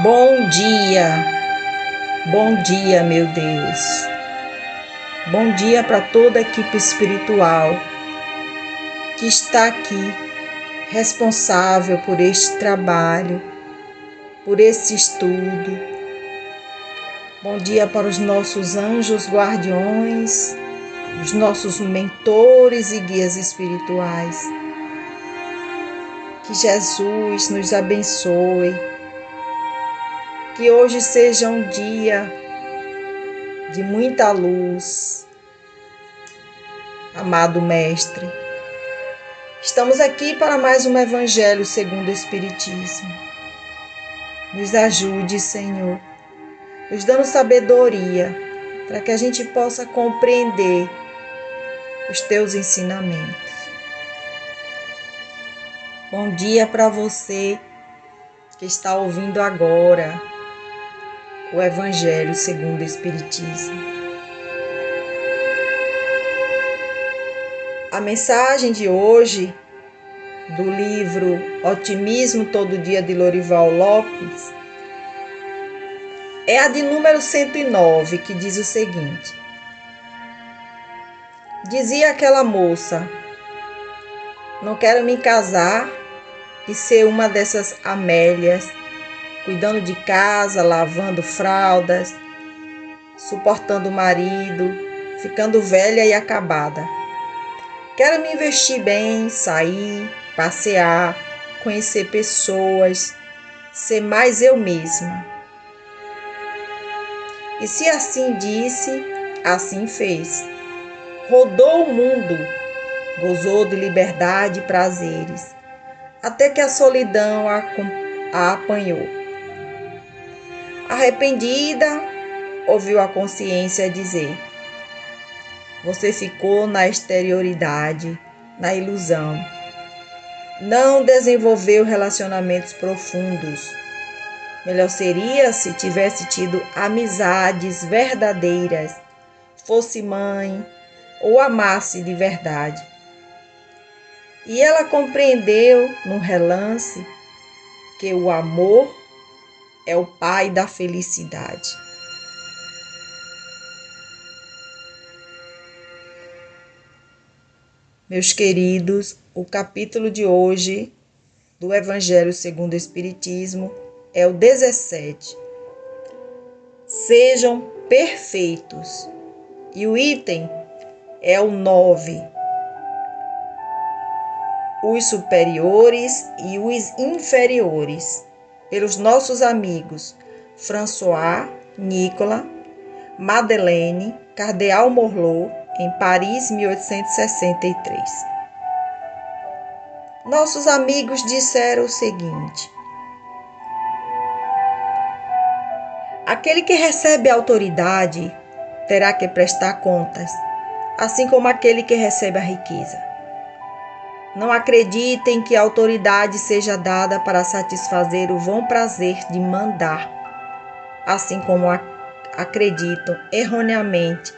Bom dia, meu Deus. Bom dia para toda a equipe espiritual que está aqui, responsável por este trabalho, por esse estudo. Bom dia para os nossos anjos guardiões, os nossos mentores e guias espirituais. Que Jesus nos abençoe. Que hoje seja um dia de muita luz. Amado Mestre, estamos aqui para mais um Evangelho segundo o Espiritismo. Nos ajude, Senhor, nos dando sabedoria para que a gente possa compreender os Teus ensinamentos. Bom dia para você que está ouvindo agora o Evangelho segundo o Espiritismo. A mensagem de hoje, do livro Otimismo Todo Dia de Lorival Lopes, é a de número 109, que diz o seguinte: dizia aquela moça, não quero me casar e ser uma dessas Amélias, cuidando de casa, lavando fraldas, suportando o marido, ficando velha e acabada. Quero me vestir bem, sair, passear, conhecer pessoas, ser mais eu mesma. E se assim disse, assim fez. Rodou o mundo, gozou de liberdade e prazeres, até que a solidão a apanhou. Arrependida, ouviu a consciência dizer: você ficou na exterioridade, na ilusão. Não desenvolveu relacionamentos profundos. Melhor seria se tivesse tido amizades verdadeiras, fosse mãe ou amasse de verdade. E ela compreendeu num relance que o amor é o pai da felicidade. Meus queridos, o capítulo de hoje do Evangelho segundo o Espiritismo é o 17. Sejam perfeitos. E o item é o 9. Os superiores e os inferiores, pelos nossos amigos François, Nicolas, Madeleine, Cardeal Morlot, em Paris, 1863. Nossos amigos disseram o seguinte: aquele que recebe autoridade terá que prestar contas, assim como aquele que recebe a riqueza. Não acreditem que a autoridade seja dada para satisfazer o vão prazer de mandar, assim como acreditam erroneamente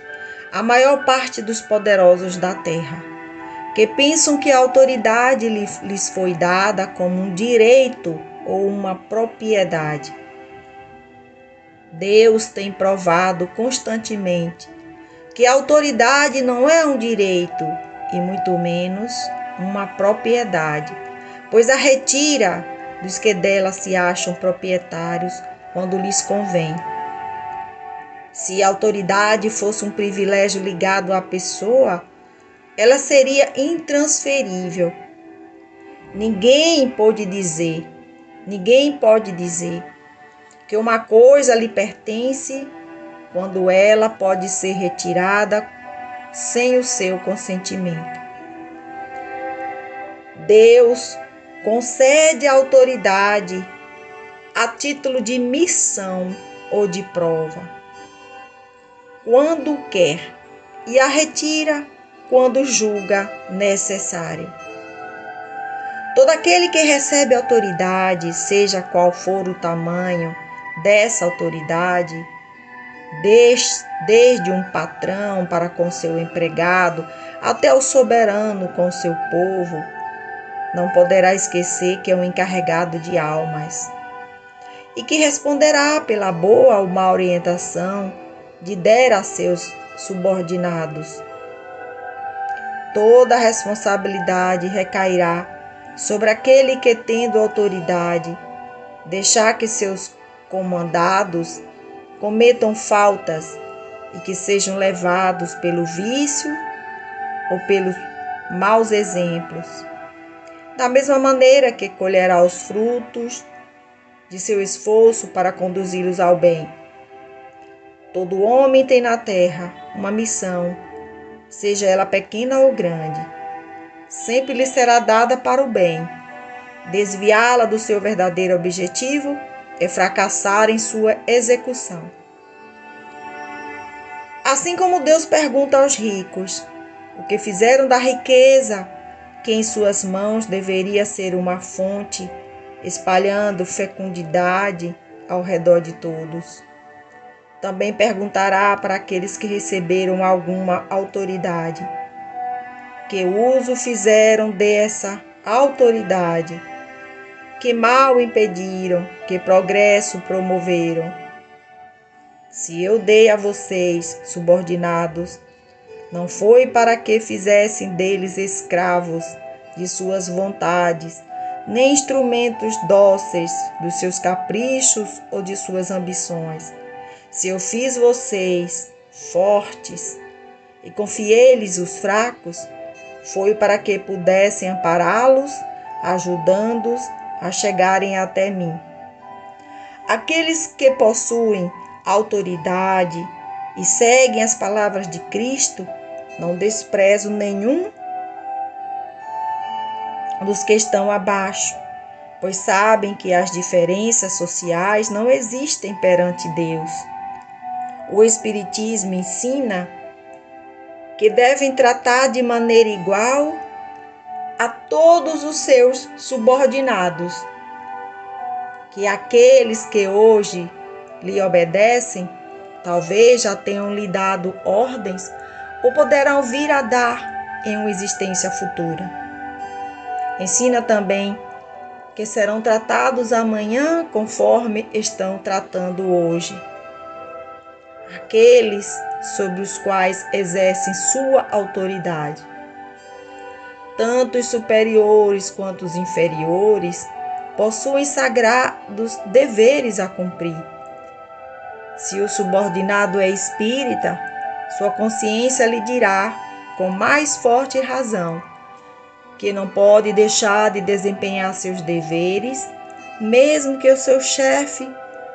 a maior parte dos poderosos da terra, que pensam que a autoridade lhes foi dada como um direito ou uma propriedade. Deus tem provado constantemente que a autoridade não é um direito e muito menos uma propriedade, pois a retira dos que dela se acham proprietários quando lhes convém. Se a autoridade fosse um privilégio ligado à pessoa, ela seria intransferível. Ninguém pode dizer que uma coisa lhe pertence quando ela pode ser retirada sem o seu consentimento. Deus concede a autoridade a título de missão ou de prova, quando quer, e a retira quando julga necessário. Todo aquele que recebe autoridade, seja qual for o tamanho dessa autoridade, desde um patrão para com seu empregado, até o soberano com seu povo, não poderá esquecer que é um encarregado de almas e que responderá pela boa ou má orientação de der a seus subordinados. Toda a responsabilidade recairá sobre aquele que, tendo autoridade, deixar que seus comandados cometam faltas e que sejam levados pelo vício ou pelos maus exemplos, da mesma maneira que colherá os frutos de seu esforço para conduzi-los ao bem. Todo homem tem na terra uma missão, seja ela pequena ou grande. Sempre lhe será dada para o bem. Desviá-la do seu verdadeiro objetivo é fracassar em sua execução. Assim como Deus pergunta aos ricos o que fizeram da riqueza que em suas mãos deveria ser uma fonte, espalhando fecundidade ao redor de todos. Também perguntará para aqueles que receberam alguma autoridade: que uso fizeram dessa autoridade? Que mal impediram? Que progresso promoveram? Se eu dei a vocês, subordinados, não foi para que fizessem deles escravos de suas vontades, nem instrumentos dóceis dos seus caprichos ou de suas ambições. Se eu fiz vocês fortes e confiei-lhes os fracos, foi para que pudessem ampará-los, ajudando-os a chegarem até mim. Aqueles que possuem autoridade e seguem as palavras de Cristo, não desprezam nenhum dos que estão abaixo, pois sabem que as diferenças sociais não existem perante Deus. O Espiritismo ensina que devem tratar de maneira igual a todos os seus subordinados, que aqueles que hoje lhe obedecem talvez já tenham lhe dado ordens ou poderão vir a dar em uma existência futura. Ensina também que serão tratados amanhã conforme estão tratando hoje aqueles sobre os quais exercem sua autoridade. Tanto os superiores quanto os inferiores possuem sagrados deveres a cumprir. Se o subordinado é espírita, sua consciência lhe dirá, com mais forte razão, que não pode deixar de desempenhar seus deveres, mesmo que o seu chefe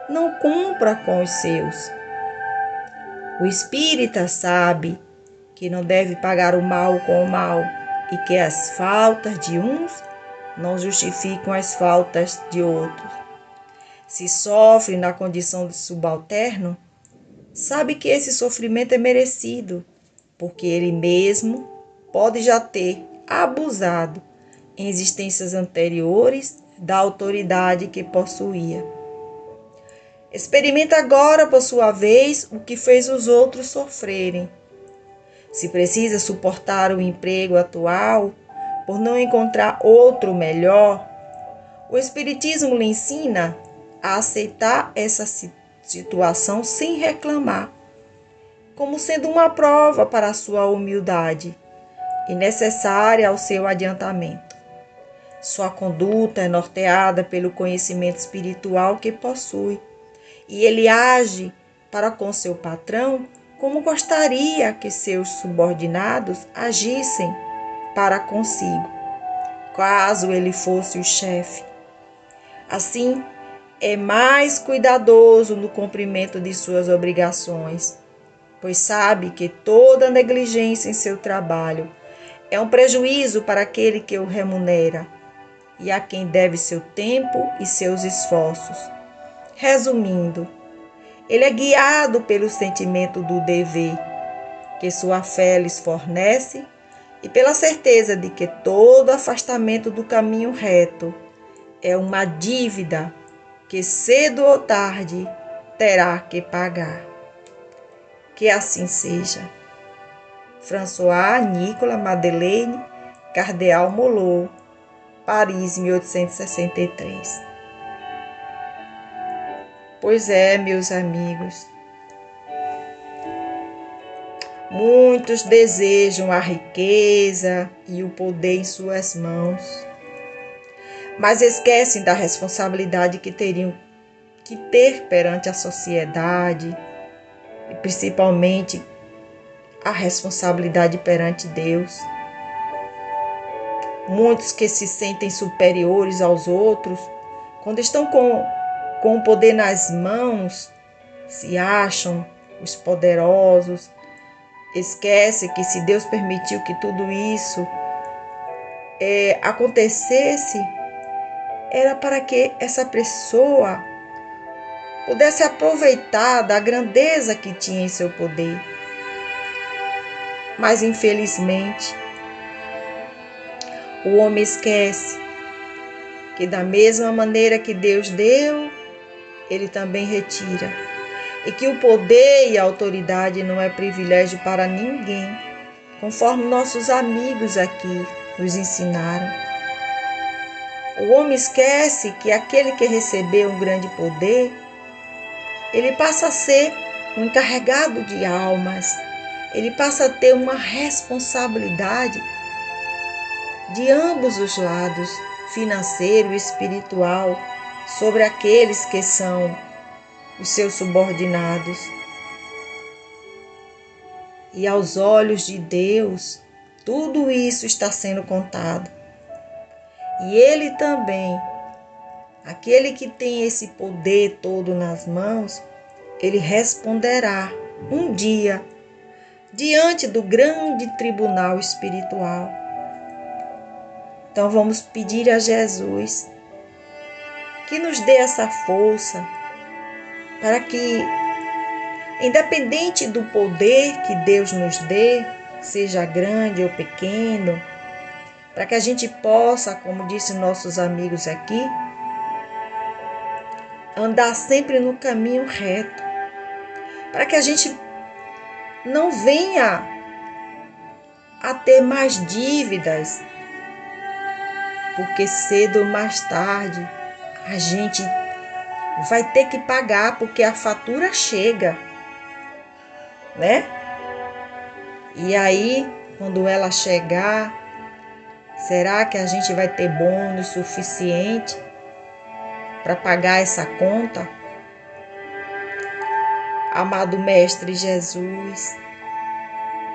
não cumpra com os seus. O espírita sabe que não deve pagar o mal com o mal e que as faltas de uns não justificam as faltas de outros. Se sofre na condição de subalterno, sabe que esse sofrimento é merecido, porque ele mesmo pode já ter abusado em existências anteriores da autoridade que possuía. Experimenta agora, por sua vez, o que fez os outros sofrerem. Se precisa suportar o emprego atual por não encontrar outro melhor, o Espiritismo lhe ensina a aceitar essa situação sem reclamar, como sendo uma prova para a sua humildade e necessária ao seu adiantamento. Sua conduta é norteada pelo conhecimento espiritual que possui, e ele age para com seu patrão como gostaria que seus subordinados agissem para consigo, caso ele fosse o chefe. Assim, é mais cuidadoso no cumprimento de suas obrigações, pois sabe que toda negligência em seu trabalho é um prejuízo para aquele que o remunera e a quem deve seu tempo e seus esforços. Resumindo, ele é guiado pelo sentimento do dever que sua fé lhes fornece e pela certeza de que todo afastamento do caminho reto é uma dívida que cedo ou tarde terá que pagar. Que assim seja. François Nicolas Madeleine, Cardeal Molot, Paris, 1863. Pois é, meus amigos, muitos desejam a riqueza e o poder em suas mãos, mas esquecem da responsabilidade que teriam que ter perante a sociedade e principalmente a responsabilidade perante Deus. Muitos que se sentem superiores aos outros, quando estão com o poder nas mãos, se acham os poderosos. Esquece que se Deus permitiu que tudo isso acontecesse, era para que essa pessoa pudesse aproveitar da grandeza que tinha em seu poder. Mas infelizmente, o homem esquece que da mesma maneira que Deus deu, Ele também retira. E que o poder e a autoridade não é privilégio para ninguém, conforme nossos amigos aqui nos ensinaram. O homem esquece que aquele que recebeu um grande poder, ele passa a ser um encarregado de almas, ele passa a ter uma responsabilidade de ambos os lados, financeiro e espiritual, sobre aqueles que são os seus subordinados. E aos olhos de Deus, tudo isso está sendo contado. E Ele também, aquele que tem esse poder todo nas mãos, Ele responderá um dia diante do grande tribunal espiritual. Então vamos pedir a Jesus que nos dê essa força para que, independente do poder que Deus nos dê, seja grande ou pequeno, para que a gente possa, como disse nossos amigos aqui, andar sempre no caminho reto, para que a gente não venha a ter mais dívidas, porque cedo ou mais tarde a gente vai ter que pagar, porque a fatura chega, né? E aí, quando ela chegar, será que a gente vai ter bônus suficiente para pagar essa conta? Amado Mestre Jesus,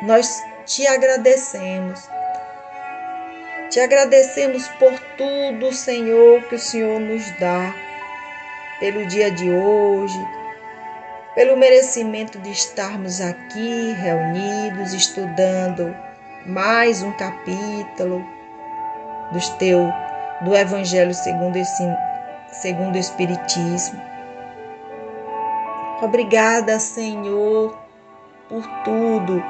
nós te agradecemos. Te agradecemos por tudo, Senhor, que o Senhor nos dá, pelo dia de hoje, pelo merecimento de estarmos aqui reunidos, estudando mais um capítulo do Evangelho segundo o Espiritismo. Obrigada, Senhor, por tudo.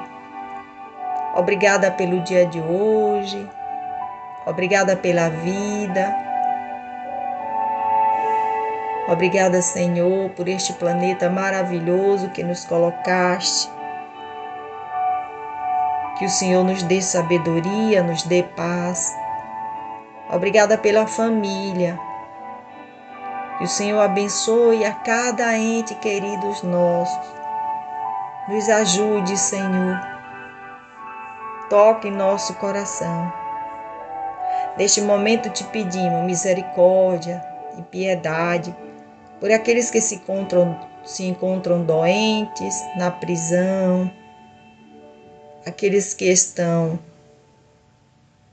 Obrigada pelo dia de hoje. Obrigada pela vida. Obrigada, Senhor, por este planeta maravilhoso que nos colocaste. Que o Senhor nos dê sabedoria, nos dê paz. Obrigada pela família. Que o Senhor abençoe a cada ente querido nossos. Nos ajude, Senhor. Toque em nosso coração. Neste momento te pedimos misericórdia e piedade por aqueles que se encontram doentes, na prisão, aqueles que estão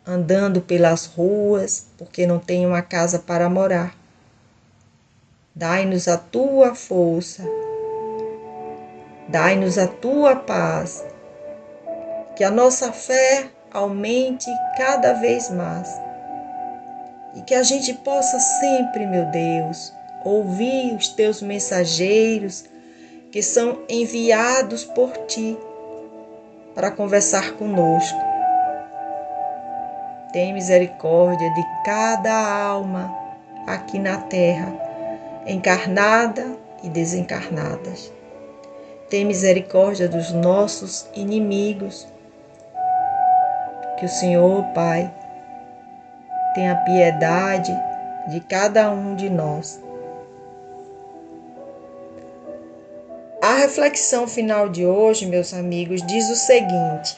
andando pelas ruas porque não têm uma casa para morar. Dai-nos a tua força, dai-nos a tua paz, que a nossa fé aumente cada vez mais. E que a gente possa sempre, meu Deus, ouvir os teus mensageiros que são enviados por ti para conversar conosco. Tem misericórdia de cada alma aqui na terra, encarnada e desencarnadas. Tem misericórdia dos nossos inimigos. Que o Senhor, Pai, tenha piedade de cada um de nós. A reflexão final de hoje, meus amigos, diz o seguinte: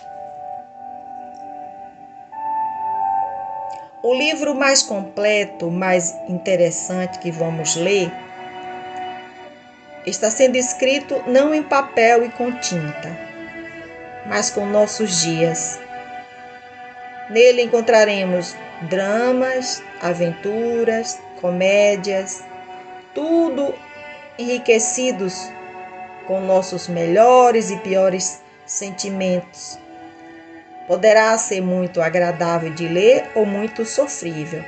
o livro mais completo, mais interessante que vamos ler, está sendo escrito não em papel e com tinta, mas com nossos dias. Nele encontraremos dramas, aventuras, comédias, tudo enriquecidos com nossos melhores e piores sentimentos. Poderá ser muito agradável de ler ou muito sofrível.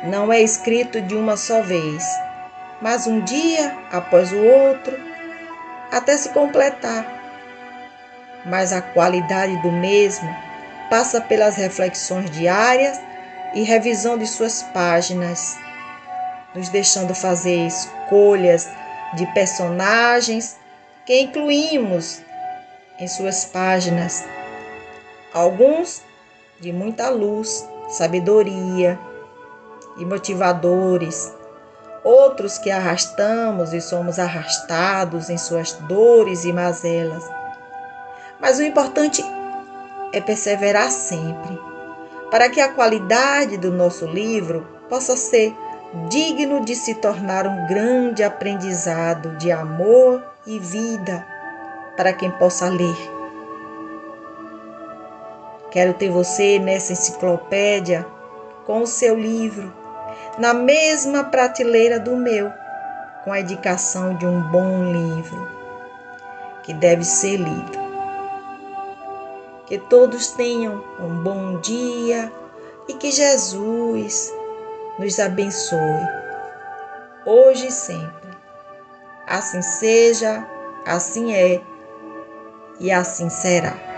Não é escrito de uma só vez, mas um dia após o outro, até se completar. Mas a qualidade do mesmo passa pelas reflexões diárias e revisão de suas páginas, nos deixando fazer escolhas de personagens que incluímos em suas páginas, alguns de muita luz, sabedoria e motivadores, outros que arrastamos e somos arrastados em suas dores e mazelas. Mas o importante é perseverar sempre, para que a qualidade do nosso livro possa ser digno de se tornar um grande aprendizado de amor e vida para quem possa ler. Quero ter você nessa enciclopédia com o seu livro, na mesma prateleira do meu, com a indicação de um bom livro que deve ser lido. Que todos tenham um bom dia e que Jesus nos abençoe, hoje e sempre. Assim seja, assim é e assim será.